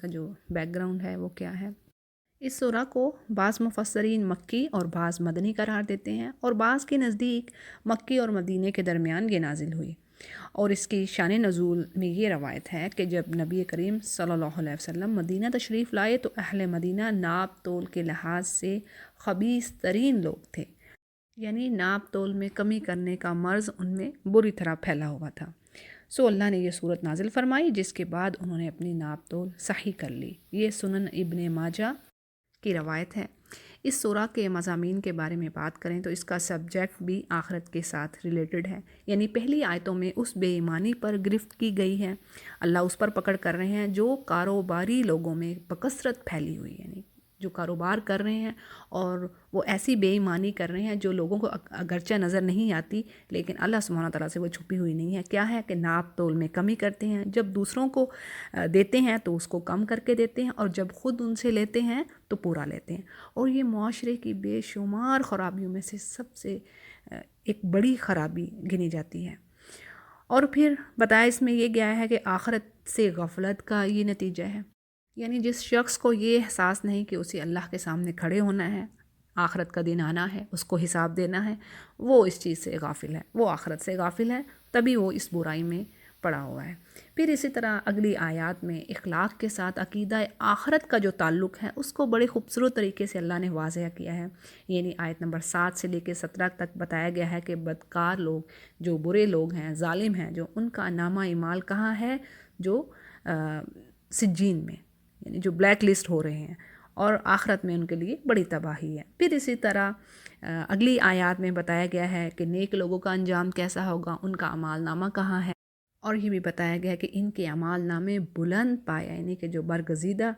کا جو back ground ہے وہ کیا ہے۔ اس سورہ کو بعض مفسرین مکی اور بعض مدنی قرار دیتے ہیں، اور بعض کے نزدیک مکی اور مدینے کے درمیان یہ نازل ہوئی۔ اور اس کی شان نزول میں یہ روایت ہے کہ جب نبی کریم صلی اللہ علیہ وسلم مدینہ تشریف لائے تو اہل مدینہ ناپ تول کے لحاظ سے خبیث ترین لوگ تھے، یعنی ناپ تول میں کمی کرنے کا مرض ان میں بری طرح پھیلا ہوا تھا۔ سو اللہ نے یہ صورت نازل فرمائی، جس کے بعد انہوں نے اپنی ناپ تول صحیح کر لی۔ یہ سنن ابن ماجہ کی روایت ہے۔ اس سورہ کے مضامین کے بارے میں بات کریں تو اس کا سبجیکٹ بھی آخرت کے ساتھ ریلیٹڈ ہے، یعنی پہلی آیتوں میں اس بے ایمانی پر گرفت کی گئی ہے، اللہ اس پر پکڑ کر رہے ہیں جو کاروباری لوگوں میں بکثرت پھیلی ہوئی، یعنی جو کاروبار کر رہے ہیں اور وہ ایسی بے ایمانی کر رہے ہیں جو لوگوں کو اگرچہ نظر نہیں آتی لیکن اللہ سبحانہ تعالیٰ سے وہ چھپی ہوئی نہیں ہے۔ کیا ہے کہ ناپ تول میں کمی کرتے ہیں، جب دوسروں کو دیتے ہیں تو اس کو کم کر کے دیتے ہیں، اور جب خود ان سے لیتے ہیں تو پورا لیتے ہیں، اور یہ معاشرے کی بے شمار خرابیوں میں سے سب سے ایک بڑی خرابی گنی جاتی ہے۔ اور پھر بتایا اس میں یہ گیا ہے کہ آخرت سے غفلت کا یہ نتیجہ ہے، یعنی جس شخص کو یہ احساس نہیں کہ اسے اللہ کے سامنے کھڑے ہونا ہے، آخرت کا دن آنا ہے، اس کو حساب دینا ہے، وہ اس چیز سے غافل ہے، وہ آخرت سے غافل ہے، تبھی وہ اس برائی میں پڑا ہوا ہے۔ پھر اسی طرح اگلی آیات میں اخلاق کے ساتھ عقیدہ آخرت کا جو تعلق ہے اس کو بڑے خوبصورت طریقے سے اللہ نے واضح کیا ہے، یعنی آیت نمبر 7 سے لے کے 17 تک بتایا گیا ہے کہ بدکار لوگ، جو برے لوگ ہیں، ظالم ہیں، جو ان کا نامہ اعمال کہاں ہے، جو سجین میں، یعنی جو بلیک لسٹ ہو رہے ہیں، اور آخرت میں ان کے لیے بڑی تباہی ہے۔ پھر اسی طرح اگلی آیات میں بتایا گیا ہے کہ نیک لوگوں کا انجام کیسا ہوگا، ان کا اعمال نامہ کہاں ہے، اور یہ بھی بتایا گیا ہے کہ ان کے اعمال نامے بلند پایا، یعنی کہ جو برگزیدہ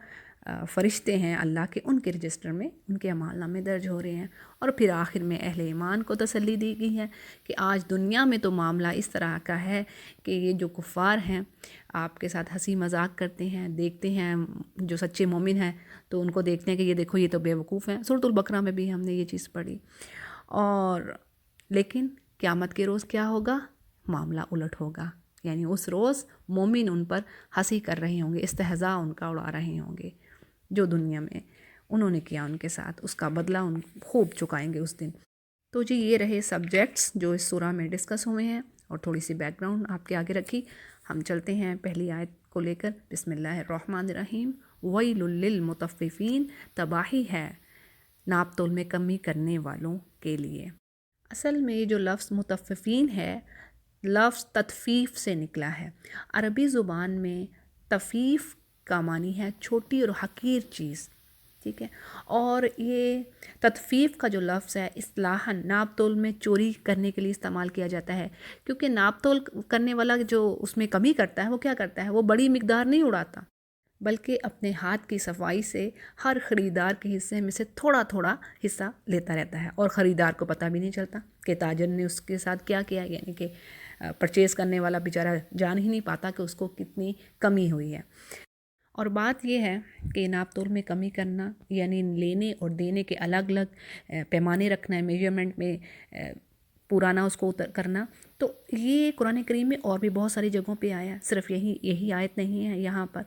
فرشتے ہیں اللہ کے، ان کے رجسٹر میں ان کے اعمال نامے درج ہو رہے ہیں۔ اور پھر آخر میں اہل ایمان کو تسلی دی گئی ہے کہ آج دنیا میں تو معاملہ اس طرح کا ہے کہ یہ جو کفار ہیں آپ کے ساتھ ہنسی مذاق کرتے ہیں، دیکھتے ہیں جو سچے مومن ہیں تو ان کو دیکھتے ہیں کہ یہ دیکھو یہ تو بے وقوف ہیں، سورۃ البقرہ میں بھی ہم نے یہ چیز پڑھی، اور لیکن قیامت کے روز کیا ہوگا، معاملہ الٹ ہوگا، یعنی اس روز مومن ان پر ہنسی کر رہے ہوں گے، استہزاء ان کا اڑا رہے ہوں گے، جو دنیا میں انہوں نے کیا ان کے ساتھ اس کا بدلہ ان خوب چکائیں گے اس دن۔ تو جی یہ رہے سبجیکٹس جو اس سورہ میں ڈسکس ہوئے ہیں، اور تھوڑی سی بیک گراؤنڈ آپ کے آگے رکھی۔ ہم چلتے ہیں پہلی آیت کو لے کر، بسم اللہ الرحمن الرحیم۔ ویل للمطففین، تباہی ہے ناپ تول میں کمی کرنے والوں کے لیے۔ اصل میں یہ جو لفظ مطففین ہے، لفظ تطفیف سے نکلا ہے۔ عربی زبان میں تفیف کا معنی ہے چھوٹی اور حقیر چیز، ٹھیک ہے، اور یہ تطفیف کا جو لفظ ہے اصطلاحاً ناپ تول میں چوری کرنے کے لیے استعمال کیا جاتا ہے، کیونکہ ناپ تول کرنے والا جو اس میں کمی کرتا ہے وہ کیا کرتا ہے، وہ بڑی مقدار نہیں اڑاتا، بلکہ اپنے ہاتھ کی صفائی سے ہر خریدار کے حصے میں سے تھوڑا تھوڑا حصہ لیتا رہتا ہے، اور خریدار کو پتہ بھی نہیں چلتا کہ تاجر نے اس کے ساتھ کیا کیا، یعنی کہ پرچیز کرنے والا بیچارہ جان ہی نہیں پاتا کہ اس کو کتنی کمی ہوئی ہے۔ اور بات یہ ہے کہ ناپ تول میں کمی کرنا یعنی لینے اور دینے کے الگ الگ پیمانے رکھنا ہے، میجرمنٹ میں پورا نہ اس کو کرنا، تو یہ قرآن کریم میں اور بھی بہت ساری جگہوں پہ آیا، صرف یہی آیت نہیں ہے یہاں پر۔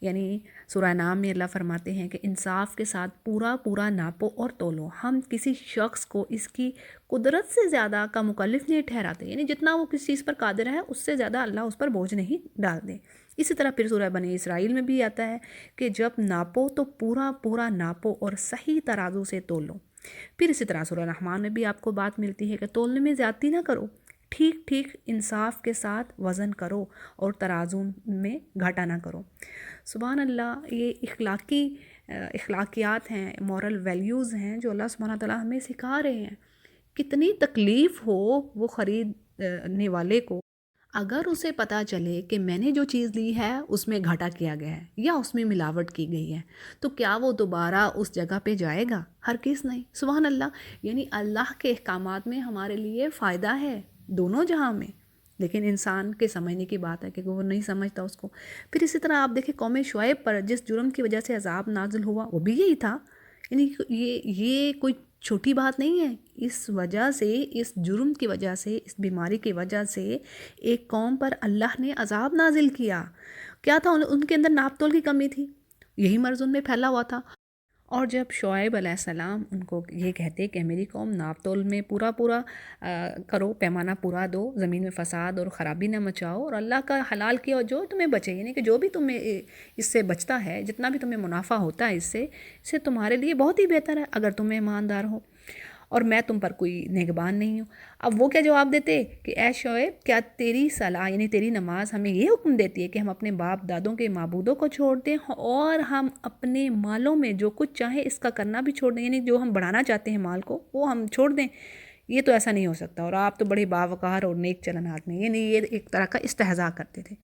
یعنی سورہ نام میں اللہ فرماتے ہیں کہ انصاف کے ساتھ پورا ناپو اور تولو، ہم کسی شخص کو اس کی قدرت سے زیادہ کا مکلف نہیں ٹھہراتے، یعنی جتنا وہ کسی چیز پر قادر ہے اس سے زیادہ اللہ اس پر بوجھ نہیں ڈال دے۔ اسی طرح پھر سورہ بنی اسرائیل میں بھی آتا ہے کہ جب ناپو تو پورا ناپو اور صحیح ترازو سے تولو۔ پھر اسی طرح سورہ رحمان میں بھی آپ کو بات ملتی ہے کہ تولنے میں زیادتی نہ کرو، ٹھیک انصاف کے ساتھ وزن کرو اور ترازو میں گھاٹا نہ کرو۔ سبحان اللہ، یہ اخلاقیات ہیں، مورل ویلیوز ہیں جو اللہ سبحانہ تعالیٰ ہمیں سکھا رہے ہیں۔ کتنی تکلیف ہو وہ خریدنے والے کو اگر اسے پتہ چلے کہ میں نے جو چیز لی ہے اس میں گھاٹا کیا گیا ہے یا اس میں ملاوٹ کی گئی ہے، تو کیا وہ دوبارہ اس جگہ پہ جائے گا؟ ہرگز نہیں۔ سبحان اللہ، یعنی اللہ کے احکامات میں ہمارے لیے فائدہ ہے دونوں جہاں میں، لیکن انسان کے سمجھنے کی بات ہے کہ وہ نہیں سمجھتا اس کو۔ پھر اسی طرح آپ دیکھیں قوم شعیب پر جس جرم کی وجہ سے عذاب نازل ہوا وہ بھی یہی تھا، یعنی یہ کوئی چھوٹی بات نہیں ہے۔ اس وجہ سے، اس جرم کی وجہ سے، اس بیماری کی وجہ سے ایک قوم پر اللہ نے عذاب نازل کیا۔ کیا تھا؟ ان کے اندر ناپ تول کی کمی تھی، یہی مرض ان میں پھیلا ہوا تھا۔ اور جب شعیب علیہ السلام ان کو یہ کہتے کہ میری قوم ناپ تول میں پورا کرو، پیمانہ پورا دو، زمین میں فساد اور خرابی نہ مچاؤ، اور اللہ کا حلال کیا اور جو تمہیں بچے، یعنی کہ جو بھی تمہیں اس سے بچتا ہے، جتنا بھی تمہیں منافع ہوتا ہے اس سے تمہارے لیے بہت ہی بہتر ہے اگر تمہیں ایماندار ہو، اور میں تم پر کوئی نگہبان نہیں ہوں۔ اب وہ کیا جواب دیتے کہ اے شعیب، کیا تیری صلاح یعنی تیری نماز ہمیں یہ حکم دیتی ہے کہ ہم اپنے باپ دادوں کے معبودوں کو چھوڑ دیں اور ہم اپنے مالوں میں جو کچھ چاہیں اس کا کرنا بھی چھوڑ دیں، یعنی جو ہم بڑھانا چاہتے ہیں مال کو وہ ہم چھوڑ دیں؟ یہ تو ایسا نہیں ہو سکتا، اور آپ تو بڑے باوقار اور نیک چلن آدمی، یعنی یہ ایک طرح کا استہزاء کرتے تھے،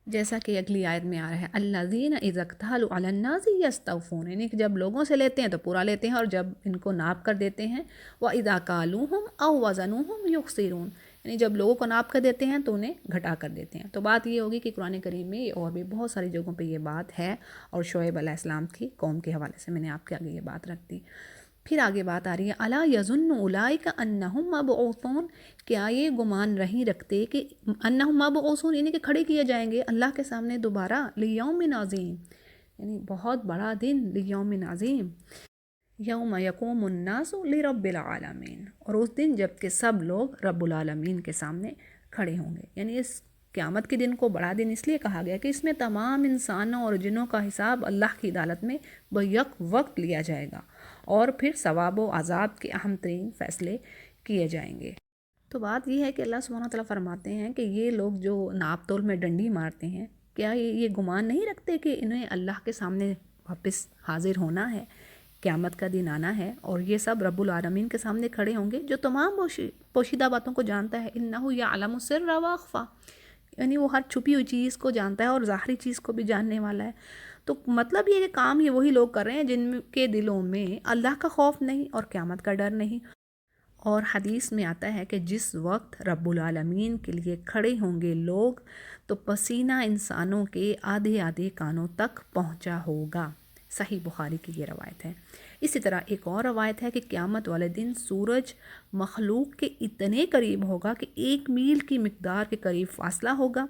جیسا کہ اگلی آیت میں آ رہا ہے الذین اذا اکتالوا علی الناس یستوفون، یعنی کہ جب لوگوں سے لیتے ہیں تو پورا لیتے ہیں، اور جب ان کو ناپ کر دیتے ہیں واذا کالوہم او وزنوہم یخسرون، یعنی جب لوگوں کو ناپ کر دیتے ہیں تو انہیں گھٹا کر دیتے ہیں۔ تو بات یہ ہوگی کہ قرآن کریم میں اور بھی بہت ساری جگہوں پہ یہ بات ہے، اور شعیب علیہ السلام کی قوم کے حوالے سے میں نے آپ کے آگے یہ بات رکھ دی۔ پھر آگے بات آ رہی ہے الا یظن اولئک انہم مبعوثون، کیا یہ گمان نہیں رکھتے کہ انہم مبعوثون یعنی کہ کھڑے کیے جائیں گے اللہ کے سامنے دوبارہ، لیوم عظیم یعنی بہت بڑا دن، لیوم عظیم، یوم یقوم الناس لرب العالمین، اور اس دن جب کہ سب لوگ رب العالمین کے سامنے کھڑے ہوں گے۔ یعنی اس قیامت کے دن کو بڑا دن اس لیے کہا گیا کہ اس میں تمام انسانوں اور جنوں کا حساب اللہ کی عدالت میں بیک وقت لیا جائے گا، اور پھر ثواب و عذاب کے اہم ترین فیصلے کیے جائیں گے۔ تو بات یہ ہے کہ اللہ سبحانہ وتعالیٰ فرماتے ہیں کہ یہ لوگ جو ناپ تول میں ڈنڈی مارتے ہیں، کیا یہ گمان نہیں رکھتے کہ انہیں اللہ کے سامنے واپس حاضر ہونا ہے، قیامت کا دن آنا ہے، اور یہ سب رب العالمین کے سامنے کھڑے ہوں گے جو تمام پوشیدہ باتوں کو جانتا ہے، انہ یعلم السر واخفی، یعنی وہ ہر چھپی ہوئی چیز کو جانتا ہے اور ظاہری چیز کو بھی جاننے والا ہے۔ تو مطلب یہ کہ کام یہ وہی لوگ کر رہے ہیں جن کے دلوں میں اللہ کا خوف نہیں اور قیامت کا ڈر نہیں۔ اور حدیث میں آتا ہے کہ جس وقت رب العالمین کے لیے کھڑے ہوں گے لوگ تو پسینہ انسانوں کے آدھے آدھے کانوں تک پہنچا ہوگا، صحیح بخاری کی یہ روایت ہے۔ اسی طرح ایک اور روایت ہے کہ قیامت والے دن سورج مخلوق کے اتنے قریب ہوگا کہ 1 میل کی مقدار کے قریب فاصلہ ہوگا۔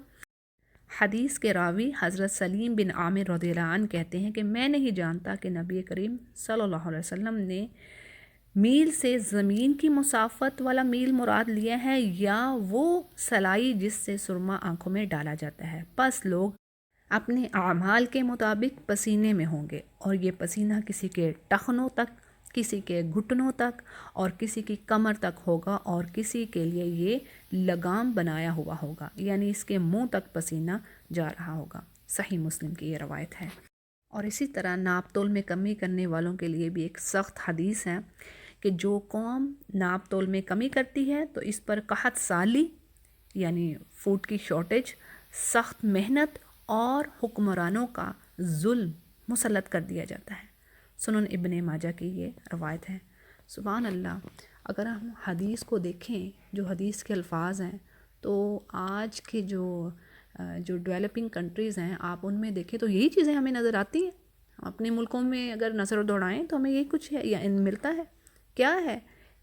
حدیث کے راوی حضرت سلیم بن عامر رضی اللہ عنہ کہتے ہیں کہ میں نہیں جانتا کہ نبی کریم صلی اللہ علیہ وسلم نے میل سے زمین کی مسافت والا میل مراد لیا ہے یا وہ سلائی جس سے سرما آنکھوں میں ڈالا جاتا ہے، پس لوگ اپنے اعمال کے مطابق پسینے میں ہوں گے، اور یہ پسینہ کسی کے ٹخنوں تک، کسی کے گھٹنوں تک، اور کسی کی کمر تک ہوگا، اور کسی کے لیے یہ لگام بنایا ہوا ہوگا، یعنی اس کے منہ تک پسینہ جا رہا ہوگا۔ صحیح مسلم کی یہ روایت ہے۔ اور اسی طرح ناپ تول میں کمی کرنے والوں کے لیے بھی ایک سخت حدیث ہے کہ جو قوم ناپ تول میں کمی کرتی ہے تو اس پر قحط سالی یعنی فوڈ کی شارٹیج، سخت محنت اور حکمرانوں کا ظلم مسلط کر دیا جاتا ہے۔ سنن ابن ماجہ کی یہ روایت ہے۔ سبحان اللہ، اگر ہم حدیث کو دیکھیں، جو حدیث کے الفاظ ہیں، تو آج کے جو ڈیولپنگ کنٹریز ہیں آپ ان میں دیکھیں تو یہی چیزیں ہمیں نظر آتی ہیں۔ ہم اپنے ملکوں میں اگر نظر دوڑائیں تو ہمیں یہی کچھ ہے یا ملتا ہے۔ کیا ہے؟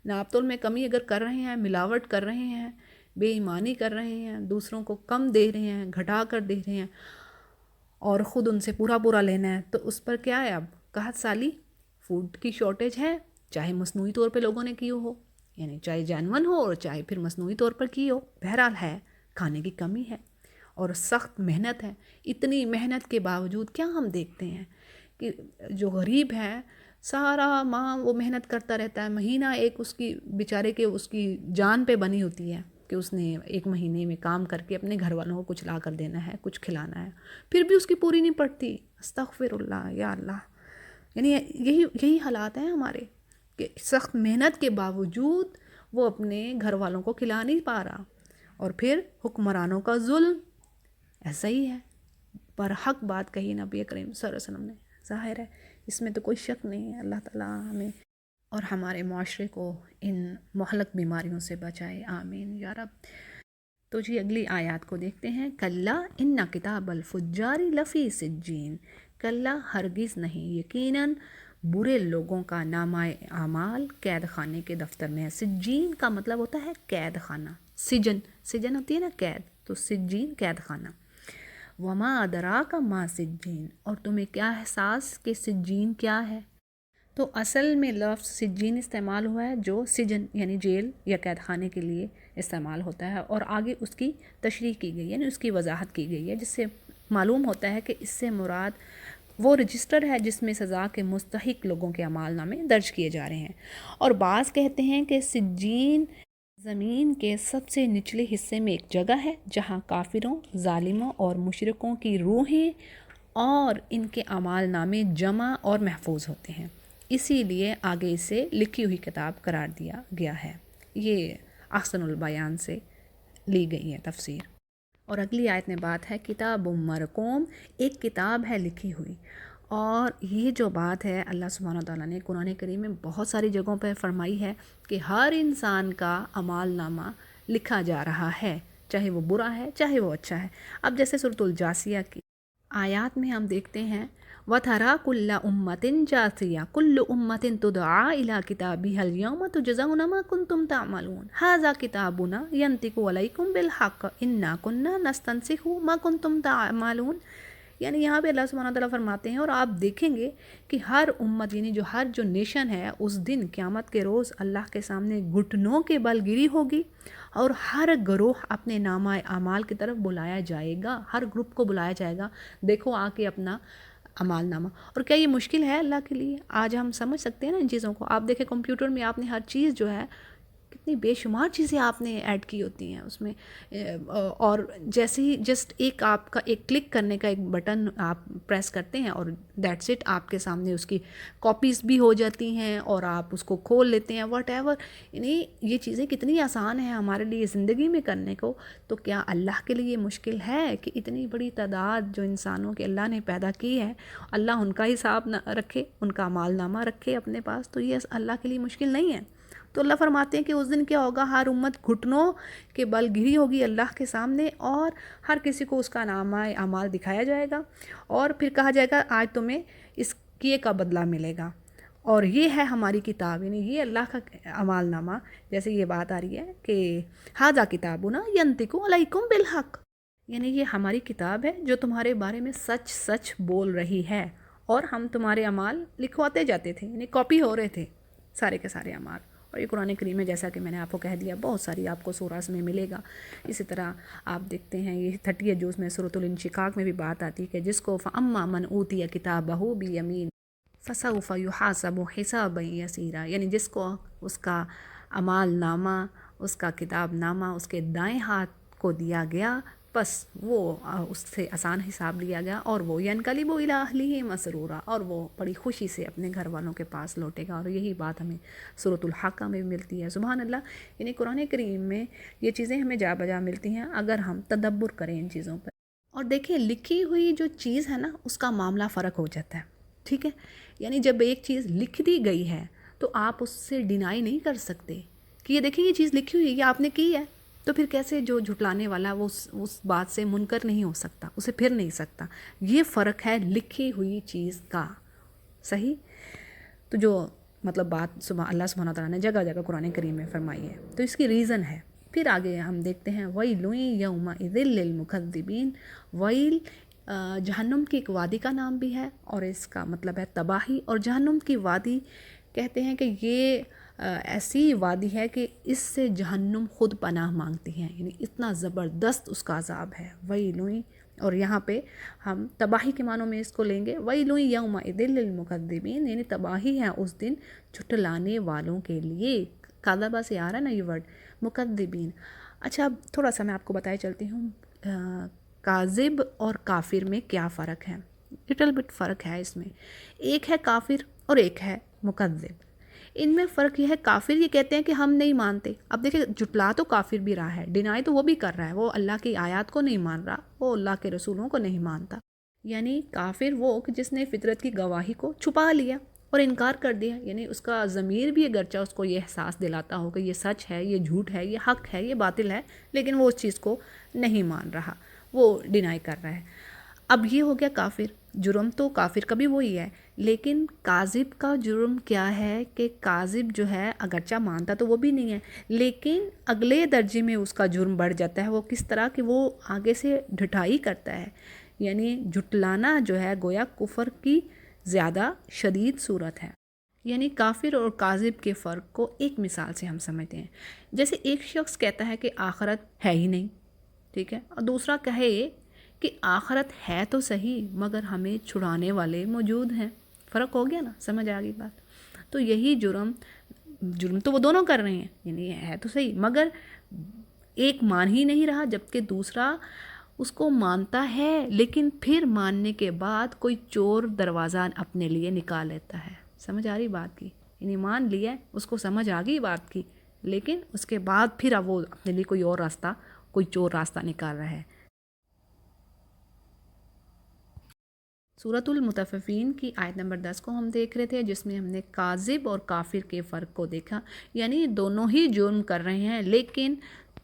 ناپ تول میں کمی اگر کر رہے ہیں، ملاوٹ کر رہے ہیں، بے ایمانی کر رہے ہیں، دوسروں کو کم دے رہے ہیں، گھٹا کر دے رہے ہیں، اور خود ان سے پورا لینا ہے، تو اس پر کیا ہے؟ اب قحط سالی، فوڈ کی شارٹیج ہے، چاہے مصنوعی طور پہ لوگوں نے کی ہو، یعنی چاہے جینون ہو اور چاہے پھر مصنوعی طور پر کی ہو، بہرحال ہے، کھانے کی کمی ہے، اور سخت محنت ہے۔ اتنی محنت کے باوجود کیا ہم دیکھتے ہیں کہ جو غریب ہے سارا ماہ وہ محنت کرتا رہتا ہے، مہینہ ایک اس کی بیچارے کے اس کی جان پہ بنی ہوتی ہے کہ اس نے 1 مہینے میں کام کر کے اپنے گھر والوں کو کچھ لا کر دینا ہے، کچھ کھلانا ہے، پھر بھی اس کی پوری نہیں پڑتی۔ استغفر اللہ، یا اللہ، یعنی یہی حالات ہیں ہمارے کہ سخت محنت کے باوجود وہ اپنے گھر والوں کو کھلا نہیں پا رہا، اور پھر حکمرانوں کا ظلم ایسا ہی ہے۔ پر حق بات کہی نبی کریم صلی اللہ علیہ وسلم نے، ظاہر ہے اس میں تو کوئی شک نہیں ہے۔ اللہ تعالیٰ ہمیں اور ہمارے معاشرے کو ان مہلک بیماریوں سے بچائے، آمین یا رب۔ تو جی اگلی آیات کو دیکھتے ہیں۔ کلا ان کتاب الفجار لفی سجین، کلا ہرگز نہیں، یقیناً برے لوگوں کا نامہ اعمال قید خانے کے دفتر میں ہے۔ سجین کا مطلب ہوتا ہے قید خانہ، سجن ہوتی ہے نا قید، تو سجین قید خانہ۔ وما ادراک ما سجین، اور تمہیں کیا احساس کہ سجین کیا ہے؟ تو اصل میں لفظ سجین استعمال ہوا ہے جو سجن یعنی جیل یا قید خانے کے لیے استعمال ہوتا ہے، اور آگے اس کی تشریح کی گئی یعنی اس کی وضاحت کی گئی ہے، جس سے معلوم ہوتا ہے کہ اس سے مراد وہ رجسٹر ہے جس میں سزا کے مستحق لوگوں کے اعمال نامے درج کیے جا رہے ہیں۔ اور بعض کہتے ہیں کہ سجین زمین کے سب سے نچلے حصے میں ایک جگہ ہے جہاں کافروں، ظالموں اور مشرکوں کی روحیں اور ان کے اعمال نامے جمع اور محفوظ ہوتے ہیں، اسی لیے آگے اسے لکھی ہوئی کتاب قرار دیا گیا ہے۔ یہ احسن البیان سے لی گئی ہے تفسیر۔ اور اگلی آیت میں بات ہے کتاب مرقوم، ایک کتاب ہے لکھی ہوئی۔ اور یہ جو بات ہے اللہ سبحانہ وتعالیٰ نے قرآن کریم میں بہت ساری جگہوں پہ فرمائی ہے کہ ہر انسان کا اعمال نامہ لکھا جا رہا ہے، چاہے وہ برا ہے چاہے وہ اچھا ہے۔ اب جیسے سورۃ الجاثیہ کی آیات میں ہم دیکھتے ہیں وَتَرَىٰ كُلَّ أُمَّةٍ جَاثِيَةً كُلُّ أُمَّةٍ تُدْعَىٰ إِلَىٰ كِتَابِهَا الْيَوْمَ تُجْزَوْنَ مَا كُنتُمْ تَعْمَلُونَ هَٰذَا كِتَابُنَا يَنطِقُ عَلَيْكُمْ بِالْحَقِّ إِنَّا كُنَّا نَسْتَنسِخُ مَا كُنتُمْ تَعْمَلُونَ۔ یعنی یہاں پہ اللہ سبحانہ تعالیٰ فرماتے ہیں اور آپ دیکھیں گے کہ ہر امت یعنی جو نیشن ہے اس دن قیامت کے روز اللہ کے سامنے گھٹنوں کے بل گری ہوگی، اور ہر گروہ اپنے نامہ اعمال کی طرف بلایا جائے گا، ہر گروپ کو بلایا جائے گا، دیکھو آ کے اپنا اعمال نامہ۔ اور کیا یہ مشکل ہے اللہ کے لیے؟ آج ہم سمجھ سکتے ہیں نا ان چیزوں کو۔ آپ دیکھیں کمپیوٹر میں آپ نے ہر چیز جو ہے کتنی بے شمار چیزیں آپ نے ایڈ کی ہوتی ہیں اس میں، اور جیسے ہی جسٹ ایک آپ کا ایک کلک کرنے کا ایک بٹن آپ پریس کرتے ہیں اور دیٹس اٹ، آپ کے سامنے اس کی کاپیز بھی ہو جاتی ہیں اور آپ اس کو کھول لیتے ہیں واٹ ایور۔ یعنی یہ چیزیں کتنی آسان ہیں ہمارے لیے زندگی میں کرنے کو، تو کیا اللہ کے لیے مشکل ہے کہ اتنی بڑی تعداد جو انسانوں کے اللہ نے پیدا کی ہے، اللہ ان کا حساب نہ رکھے، ان کا اعمال نامہ رکھے اپنے پاس؟ تو یہ اللہ کے لیے مشکل نہیں ہے۔ تو اللہ فرماتے ہیں کہ اس دن کیا ہوگا، ہر امت گھٹنوں کے بل گری ہوگی اللہ کے سامنے، اور ہر کسی کو اس کا نامہ اعمال دکھایا جائے گا، اور پھر کہا جائے گا آج تمہیں اس کیے کا بدلہ ملے گا، اور یہ ہے ہماری کتاب، یعنی یہ اللہ کا اعمال نامہ۔ جیسے یہ بات آ رہی ہے کہ ھذا کتابنا ینطق علیکم بالحق، یعنی یہ ہماری کتاب ہے جو تمہارے بارے میں سچ سچ بول رہی ہے، اور ہم تمہارے اعمال لکھواتے جاتے تھے، یعنی کاپی ہو رہے تھے سارے کے سارے اعمال۔ اور یہ قرآن کریم میں جیسا کہ میں نے آپ کو کہہ دیا بہت ساری آپ کو سورہ میں ملے گا۔ اسی طرح آپ دیکھتے ہیں یہ 30 جز میں سورۃ الانشقاق میں بھی بات آتی ہے کہ جس کو فَأَمَّا مَنْ أُوتِيَ كِتَابَهُ بِيَمِينِهِ فَسَوْفَ يُحَاسَبُ حِسَابًا يَسِيرًا، یعنی جس کو اس کا اعمال نامہ، اس کا کتاب نامہ اس کے دائیں ہاتھ کو دیا گیا، بس وہ اس سے آسان حساب لیا گیا، اور وہ يَنْقَلِبُ إِلَىٰ أَهْلِهِ مَسْرُورًا، اور وہ بڑی خوشی سے اپنے گھر والوں کے پاس لوٹے گا۔ اور یہی بات ہمیں سورۃ الحاقہ میں بھی ملتی ہے۔ سبحان اللہ، یعنی قرآن کریم میں یہ چیزیں ہمیں جا بجا ملتی ہیں اگر ہم تدبر کریں ان چیزوں پر۔ اور دیکھیں لکھی ہوئی جو چیز ہے نا اس کا معاملہ فرق ہو جاتا ہے، ٹھیک ہے؟ یعنی جب ایک چیز لکھ دی گئی ہے تو آپ اس سے ڈینائی نہیں کر سکتے کہ یہ دیکھیں یہ چیز لکھی ہوئی ہے، یہ آپ نے کی ہے، تو پھر کیسے جو جھٹلانے والا وہ اس بات سے منکر نہیں ہو سکتا، اسے پھر نہیں سکتا۔ یہ فرق ہے لکھی ہوئی چیز کا، صحیح؟ تو جو مطلب بات اللہ سبحانہ تعالیٰ نے جگہ جگہ قرآن کریم میں فرمائی ہے، تو اس کی ریزن ہے۔ پھر آگے ہم دیکھتے ہیں وَيْلٌ يَوْمَئِذٍ لِّلْمُكَذِّبِينَ، ویل جہنم کی ایک وادی کا نام بھی ہے، اور اس کا مطلب ہے تباہی۔ اور جہنم کی وادی کہتے ہیں کہ یہ ایسی وادی ہے کہ اس سے جہنم خود پناہ مانگتی ہے، یعنی اتنا زبردست اس کا عذاب ہے۔ وَيْلٌ، اور یہاں پہ ہم تباہی کے معنوں میں اس کو لیں گے، وَيْلٌ يَوْمَئِذٍ لِّلْمُكَذِّبِينَ، یعنی تباہی ہے اس دن جھٹلانے والوں کے لیے۔ کذبہ سے آ رہا ہے نا یہ ورڈ، مکذبین۔ اچھا اب تھوڑا سا میں آپ کو بتائے چلتی ہوں کاذب اور کافر میں کیا فرق ہے۔ لٹل بٹ فرق ہے اس میں، ایک ہے کافر اور ایک ہے مکذب۔ ان میں فرق یہ ہے، کافر یہ کہتے ہیں کہ ہم نہیں مانتے۔ اب دیکھیں جھٹلا تو کافر بھی رہا ہے، ڈینائی تو وہ بھی کر رہا ہے، وہ اللہ کی آیات کو نہیں مان رہا، وہ اللہ کے رسولوں کو نہیں مانتا۔ یعنی کافر وہ کہ جس نے فطرت کی گواہی کو چھپا لیا اور انکار کر دیا، یعنی اس کا ضمیر بھی اگرچہ اس کو یہ احساس دلاتا ہو کہ یہ سچ ہے، یہ جھوٹ ہے، یہ حق ہے، یہ باطل ہے، لیکن وہ اس چیز کو نہیں مان رہا، وہ ڈینائی کر رہا ہے۔ اب یہ ہو گیا کافر، جرم تو کافر کا بھی وہی ہے، لیکن کاذب کا جرم کیا ہے کہ کاذب جو ہے اگرچہ مانتا تو وہ بھی نہیں ہے، لیکن اگلے درجے میں اس کا جرم بڑھ جاتا ہے۔ وہ کس طرح کہ وہ آگے سے ڈھٹائی کرتا ہے یعنی جھٹلانا جو ہے گویا کفر کی زیادہ شدید صورت ہے. یعنی کافر اور کاذب کے فرق کو ایک مثال سے ہم سمجھتے ہیں. جیسے ایک شخص کہتا ہے کہ آخرت ہے ہی نہیں، ٹھیک ہے، اور دوسرا کہے کہ آخرت ہے تو صحیح مگر ہمیں چھڑانے والے موجود ہیں. فرق ہو گیا نا، سمجھ آ گئی بات. تو یہی جرم تو وہ دونوں کر رہے ہیں، یعنی ہے تو صحیح مگر ایک مان ہی نہیں رہا، جبکہ دوسرا اس کو مانتا ہے لیکن پھر ماننے کے بعد کوئی چور دروازہ اپنے لیے نکال لیتا ہے. سمجھ آ رہی بات کی؟ یعنی مان لیا، اس کو سمجھ آ گئی بات کی، لیکن اس کے بعد پھر اب وہ اپنے لیے کوئی اور راستہ، کوئی چور راستہ نکال رہا ہے. سورۃ المطففین کی آیت نمبر 10 کو ہم دیکھ رہے تھے، جس میں ہم نے کاذب اور کافر کے فرق کو دیکھا. یعنی دونوں ہی جرم کر رہے ہیں، لیکن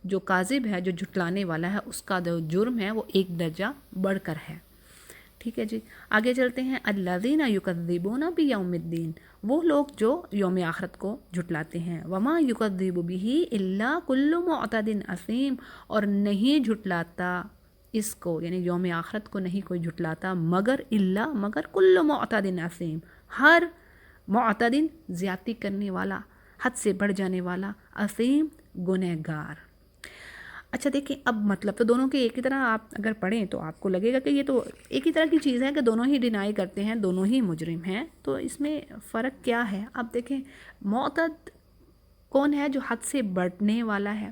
جو کاذب ہے، جو جھٹلانے والا ہے، اس کا جو جرم ہے وہ ایک درجہ بڑھ کر ہے. ٹھیک ہے جی، آگے چلتے ہیں. الذین یکذبون بیوم الدین، وہ لوگ جو یوم آخرت کو جھٹلاتے ہیں. وما یکذب بہ الا کل معتد اثیم، اور نہیں جھٹلاتا اس کو، یعنی یوم آخرت کو نہیں کوئی جھٹلاتا مگر کل معتد اثیم، ہر معتد زیادتی کرنے والا، حد سے بڑھ جانے والا، اثیم گنہگار. اچھا دیکھیں، اب مطلب تو دونوں کے ایک ہی طرح آپ اگر پڑھیں تو آپ کو لگے گا کہ یہ تو ایک ہی طرح کی چیز ہے، کہ دونوں ہی ڈینائی کرتے ہیں، دونوں ہی مجرم ہیں. تو اس میں فرق کیا ہے؟ اب دیکھیں، معتد کون ہے؟ جو حد سے بڑھنے والا ہے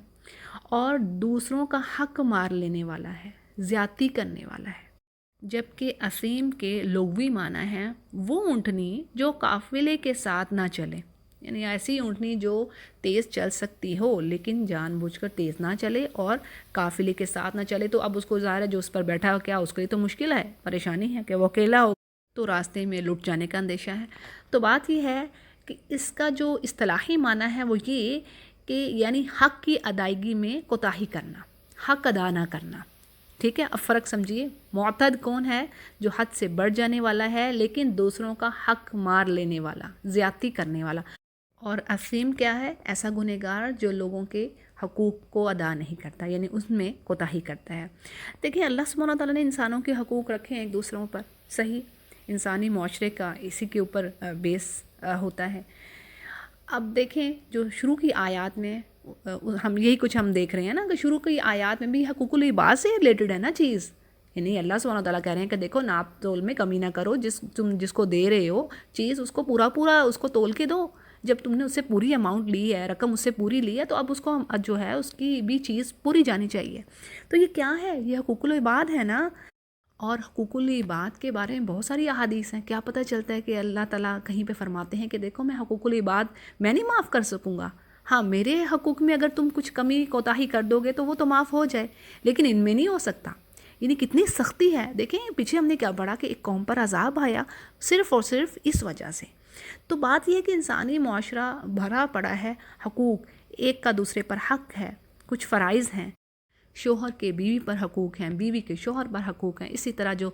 اور دوسروں کا حق مار لینے والا ہے، زیادتی کرنے والا ہے. جبکہ اسیم کے لغوی معنی ہیں وہ اونٹنی جو قافلے کے ساتھ نہ چلے، یعنی ایسی اونٹنی جو تیز چل سکتی ہو لیکن جان بوجھ کر تیز نہ چلے اور قافلے کے ساتھ نہ چلے. تو اب اس کو ظاہر ہے جو اس پر بیٹھا ہو، کیا اس کے لیے تو مشکل ہے، پریشانی ہے کہ وہ اکیلا ہو، تو راستے میں لٹ جانے کا اندیشہ ہے. تو بات یہ ہے کہ اس کا جو اصطلاحی معنی ہے وہ یہ کہ یعنی حق کی ادائیگی میں کوتاہی کرنا، حق ادا نہ کرنا. ٹھیک ہے، اب فرق سمجھیے. معتد کون ہے؟ جو حد سے بڑھ جانے والا ہے لیکن دوسروں کا حق مار لینے والا، زیادتی کرنے والا. اور اسیم کیا ہے؟ ایسا گنہگار جو لوگوں کے حقوق کو ادا نہیں کرتا، یعنی اس میں کوتاہی کرتا ہے. دیکھیں، اللہ سبحانہ تعالیٰ نے انسانوں کے حقوق رکھے ہیں ایک دوسروں پر، صحیح، انسانی معاشرے کا اسی کے اوپر بیس ہوتا ہے. اب دیکھیں جو شروع کی آیات میں ہم یہی کچھ ہم دیکھ رہے ہیں نا، کہ شروع کی آیات میں بھی حقوق العباد سے ریلیٹڈ ہے نا چیز. یعنی اللہ سبحانہ تعالیٰ کہہ رہے ہیں کہ دیکھو، ناپ تول میں کمی نہ کرو، تم جس کو دے رہے ہو چیز، اس کو پورا اس کو تول کے دو. جب تم نے اس سے پوری اماؤنٹ لی ہے، رقم اس سے پوری لی ہے، تو اب اس کو جو ہے اس کی بھی چیز پوری جانی چاہیے. تو یہ کیا ہے؟ یہ حقوق العباد ہے نا. اور حقوق العباد کے بارے میں بہت ساری احادیث ہیں. کیا پتہ چلتا ہے کہ اللہ تعالیٰ کہیں پہ فرماتے ہیں کہ دیکھو، میں حقوق العباد میں نہیں معاف کر سکوں گا. ہاں، میرے حقوق میں اگر تم کچھ کمی کوتاہی کر دو گے تو وہ تو معاف ہو جائے، لیکن ان میں نہیں ہو سکتا. یعنی کتنی سختی ہے. دیکھیں پیچھے ہم نے کیا پڑھا کہ ایک قوم پر عذاب آیا صرف اور صرف اس وجہ سے. تو بات یہ ہے کہ انسانی معاشرہ بھرا پڑا ہے حقوق، ایک کا دوسرے پر حق ہے، کچھ فرائض ہیں. شوہر کے بیوی پر حقوق ہیں، بیوی کے شوہر پر حقوق ہیں. اسی طرح جو